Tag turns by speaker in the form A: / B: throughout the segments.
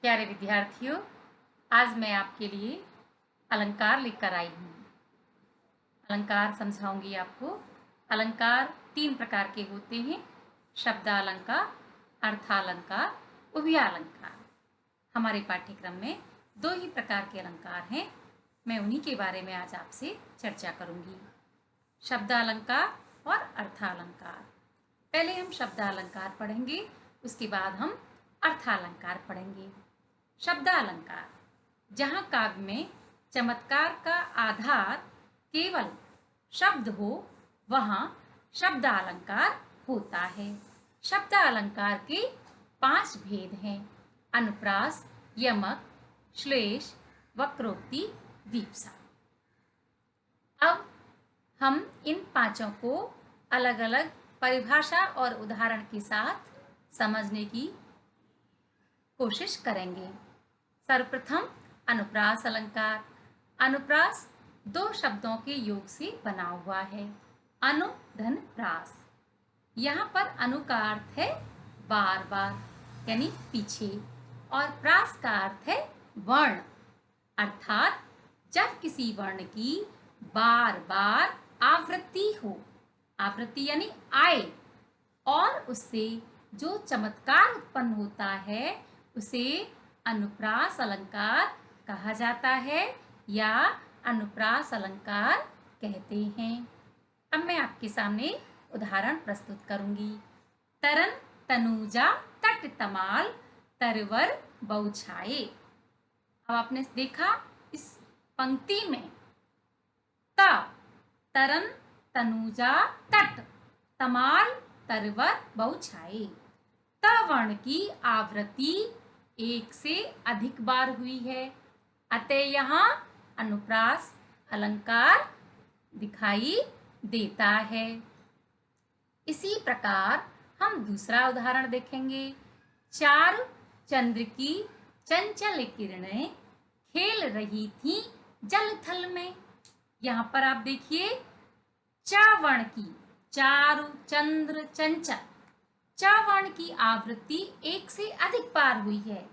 A: प्यारे विद्यार्थियों, आज मैं आपके लिए अलंकार लेकर आई हूँ। अलंकार समझाऊंगी आपको। अलंकार 3 प्रकार के होते हैं: शब्दालंकार, अर्थालंकार, उभयालंकार। हमारे पाठ्यक्रम में 2 ही प्रकार के अलंकार हैं। मैं उन्हीं के बारे में आज आपसे चर्चा करूंगी, शब्दालंकार और अर्थालंकार। पहले हम शब्दालंकार पढ़ेंगे, उसके बाद हम अर्थालंकार पढ़ेंगे। शब्दालंकार, जहाँ काव्य में चमत्कार का आधार केवल शब्द हो, वहाँ शब्दालंकार होता है। शब्दालंकार के 5 भेद हैं: अनुप्रास, यमक, श्लेष, वक्रोक्ति, दीप्सा। अब हम इन 5 को अलग अलग परिभाषा और उदाहरण के साथ समझने की कोशिश करेंगे। सर्वप्रथम अनुप्रास अलंकार। अनुप्रास 2 शब्दों के योग से बना हुआ है, अनु धन प्रास। यहाँ पर अनु का अर्थ है बार बार यानी पीछे, और प्रास का अर्थ है वर्ण, अर्थात जब किसी वर्ण की बार बार आवृत्ति हो, आवृत्ति यानी आए, और उससे जो चमत्कार उत्पन्न होता है उसे अनुप्रास अलंकार कहा जाता है या अनुप्रास अलंकार कहते हैं। अब मैं आपके सामने उदाहरण प्रस्तुत करूंगी। तरन तनुजा तट तमाल तरवर बौछाए। अब आपने देखा इस पंक्ति में त, तरन तनुजा तट तमाल तरवर बौछाए। त वर्ण की आवृत्ति 1 से अधिक बार हुई है, अतः यहाँ अनुप्रास अलंकार दिखाई देता है। इसी प्रकार हम दूसरा उदाहरण देखेंगे। चार चंद्र की चंचल किरणें खेल रही थीं जल थल में। यहाँ पर आप देखिए, च वर्ण की, चारु चंद्र चंचल, च वर्ण की आवृत्ति 1 से अधिक बार हुई है,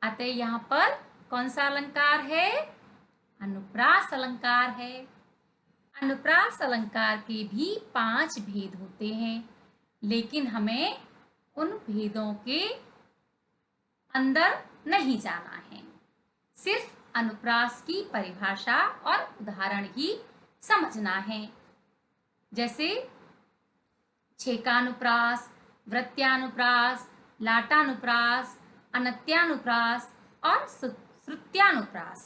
A: अतः यहाँ पर कौन सा अलंकार है? अनुप्रास अलंकार है। अनुप्रास अलंकार के भी 5 भेद होते हैं, लेकिन हमें उन भेदों के अंदर नहीं जाना है, सिर्फ अनुप्रास की परिभाषा और उदाहरण ही समझना है। जैसे छेकानुप्रास, वृत्त्यानुप्रास, लाटानुप्रास, अनत्यानुप्रास और श्रुत्यानुप्रास।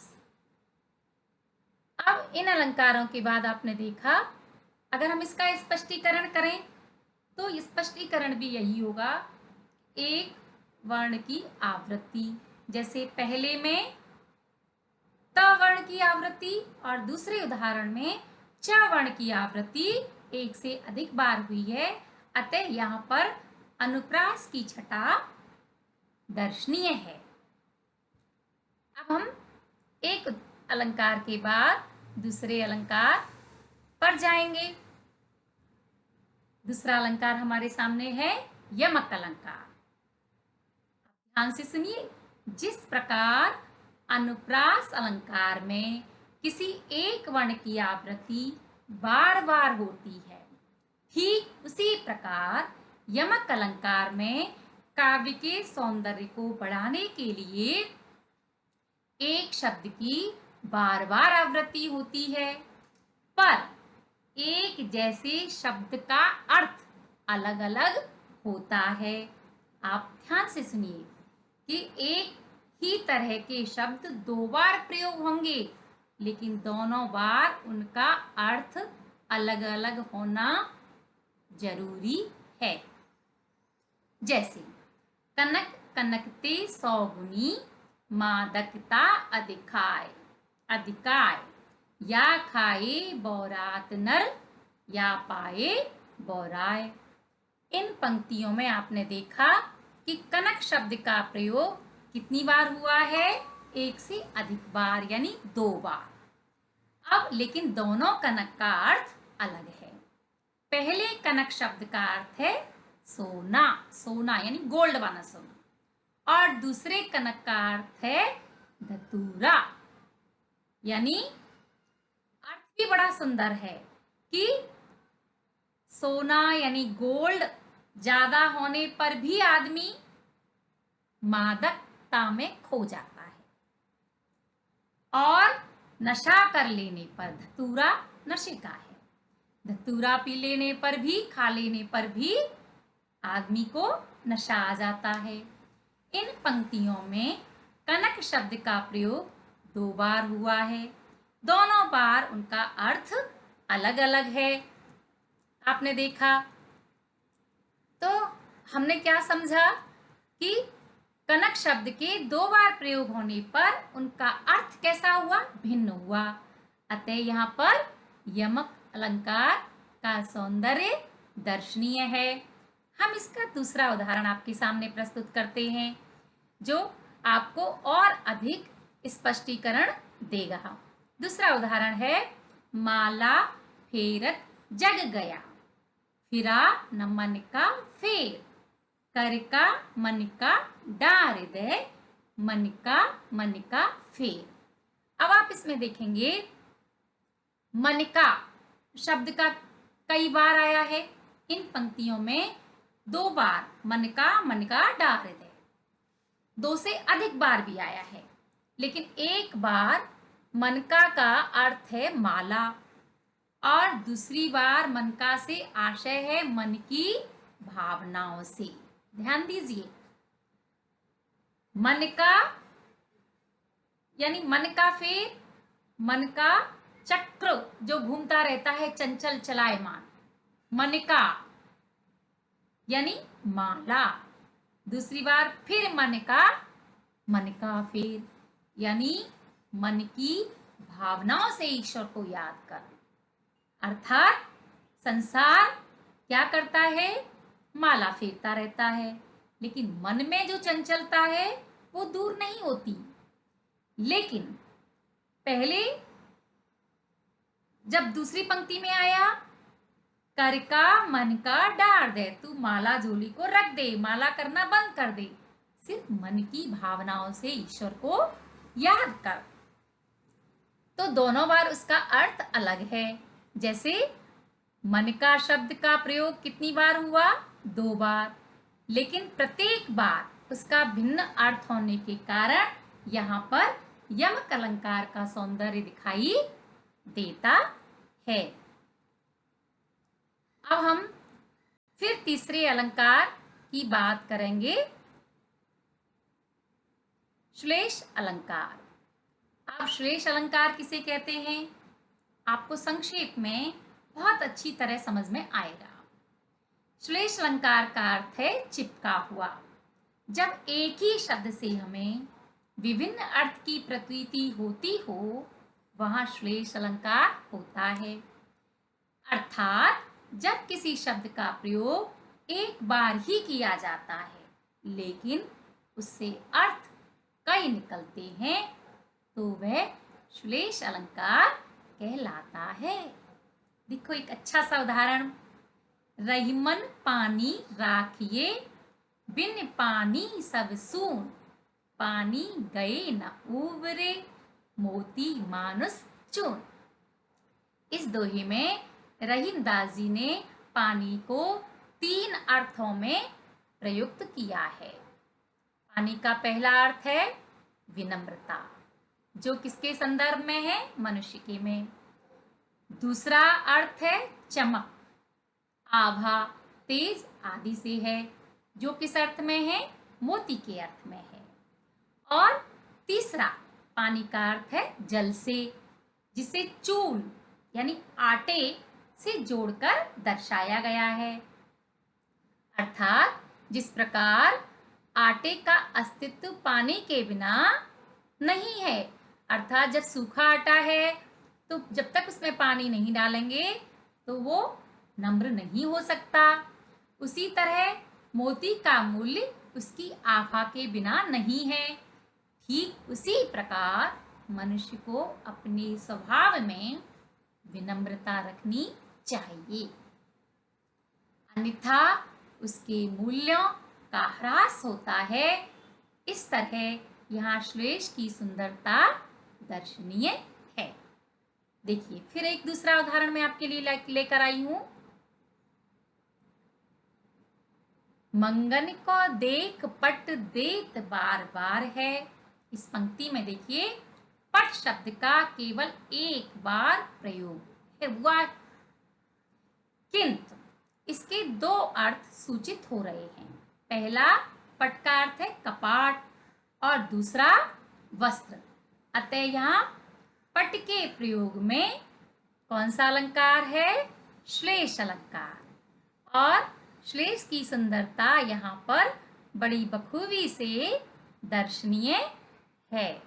A: अब इन अलंकारों के बाद आपने देखा, अगर हम इसका स्पष्टीकरण करें तो स्पष्टीकरण भी यही होगा, एक वर्ण की आवृत्ति, जैसे पहले में त वर्ण की आवृत्ति और दूसरे उदाहरण में च वर्ण की आवृत्ति 1 से अधिक बार हुई है, अतः यहाँ पर अनुप्रास की छटा दर्शनीय है। अब हम एक अलंकार के बाद दूसरे अलंकार पर जाएंगे। दूसरा अलंकार हमारे सामने है यमक अलंकार। ध्यान से सुनिए, जिस प्रकार अनुप्रास अलंकार में किसी एक वर्ण की आवृत्ति बार बार होती है, ठीक उसी प्रकार यमक अलंकार में काव्य के सौंदर्य को बढ़ाने के लिए एक शब्द की बार बार आवृत्ति होती है, पर एक जैसे शब्द का अर्थ अलग अलग होता है। आप ध्यान से सुनिए कि एक ही तरह के शब्द 2 बार प्रयोग होंगे, लेकिन दोनों बार उनका अर्थ अलग अलग होना जरूरी है। जैसे कनक कनकते सौगुनी, मादकता अधिकाय अधिकाय, या खाए बौरात नर, या पाए बौराय। इन पंक्तियों में आपने देखा कि कनक शब्द का प्रयोग कितनी बार हुआ है? 1 से अधिक बार यानी 2 बार। अब लेकिन दोनों कनक का अर्थ अलग है। पहले कनक शब्द का अर्थ है सोना, सोना यानी गोल्ड वाला सोना, और दूसरे कनक का अर्थ है धतूरा। यानी अर्थ भी बड़ा सुंदर है कि सोना यानी गोल्ड ज्यादा होने पर भी आदमी मादकता में खो जाता है, और नशा कर लेने पर, धतूरा नशे का है, धतूरा पी लेने पर भी, खा लेने पर भी आदमी को नशा आ जाता है। इन पंक्तियों में कनक शब्द का प्रयोग 2 बार हुआ है। दोनों बार उनका अर्थ अलग अलग है। आपने देखा तो हमने क्या समझा कि कनक शब्द के 2 बार प्रयोग होने पर उनका अर्थ कैसा हुआ, भिन्न हुआ। अतः यहाँ पर यमक अलंकार का सौंदर्य दर्शनीय है। हम इसका दूसरा उदाहरण आपके सामने प्रस्तुत करते हैं जो आपको और अधिक स्पष्टीकरण देगा। दूसरा उदाहरण है, माला फेरत जग गया, फिरा न मन का फेर, कर का मन का डार दे, मन का फेर। अब आप इसमें देखेंगे मन का शब्द का कई बार आया है। इन पंक्तियों में 2 बार मन का डार दे, 2 से अधिक बार भी आया है, लेकिन एक बार मनका का अर्थ है माला और दूसरी बार मनका से आशय है मन की भावनाओं से। ध्यान दीजिए, मन का यानी मन का फेर, मन का चक्र जो घूमता रहता है चंचल चलायमान, मन का यानी माला। दूसरी बार फिर मन का फेर यानी मन की भावनाओं से ईश्वर को याद कर। अर्थात संसार क्या करता है, माला फेरता रहता है, लेकिन मन में जो चंचलता है वो दूर नहीं होती। लेकिन पहले जब दूसरी पंक्ति में आया, कर का मन का डार दे, तू माला झोली को रख दे, माला करना बंद कर दे, सिर्फ मन की भावनाओं से ईश्वर को याद कर। तो दोनों बार उसका अर्थ अलग है। जैसे मन का शब्द का प्रयोग कितनी बार हुआ, 2 बार, लेकिन प्रत्येक बार उसका भिन्न अर्थ होने के कारण यहाँ पर यमक अलंकार का सौंदर्य दिखाई देता है। अब हम फिर तीसरे अलंकार की बात करेंगे, श्लेष अलंकार। अब श्लेष अलंकार किसे कहते हैं, आपको संक्षेप में बहुत अच्छी तरह समझ में आएगा। श्लेष अलंकार का अर्थ है चिपका हुआ। जब एक ही शब्द से हमें विभिन्न अर्थ की प्रतीति होती हो, वहां श्लेष अलंकार होता है। अर्थात जब किसी शब्द का प्रयोग एक बार ही किया जाता है, लेकिन उससे अर्थ कई निकलते हैं, तो वह श्लेष अलंकार कहलाता है। देखो एक अच्छा सा उदाहरण, रहीमन पानी राखिए, बिन पानी सब सून, पानी गए न उबरे, मोती मानुस चून। इस दोहे में रहीम दास जी ने पानी को 3 अर्थों में प्रयुक्त किया है। पानी का पहला अर्थ है विनम्रता, जो किसके संदर्भ में है, मनुष्य के में। दूसरा अर्थ है चमक, आभा, तेज आदि से है, जो किस अर्थ में है, मोती के अर्थ में है। और तीसरा पानी का अर्थ है जल से, जिसे चूल यानी आटे से जोड़कर दर्शाया गया है। अर्थात जिस प्रकार आटे का अस्तित्व पानी के बिना नहीं है, अर्थात जब सूखा आटा है तो जब तक उसमें पानी नहीं डालेंगे तो वो नम्र नहीं हो सकता। उसी तरह मोती का मूल्य उसकी आभा के बिना नहीं है। ठीक उसी प्रकार मनुष्य को अपने स्वभाव में विनम्रता रखनी चाहिए, अन्यथा उसके मूल्यों का ह्रास होता है इस तरह यहाँ श्लेष की सुंदरता दर्शनीय है। देखिए फिर एक दूसरा उदाहरण मैं आपके लिए लेकर आई हूं। मंगन को देख पट देत बार बार है। इस पंक्ति में देखिए पट शब्द का केवल एक बार प्रयोग है हुआ, किंतु इसके दो अर्थ सूचित हो रहे हैं। पहला पट का अर्थ है कपाट और दूसरा वस्त्र। अतः यहाँ पट के प्रयोग में कौन सा अलंकार है? श्लेष अलंकार। और श्लेष की सुंदरता यहाँ पर बड़ी बखूबी से दर्शनीय है।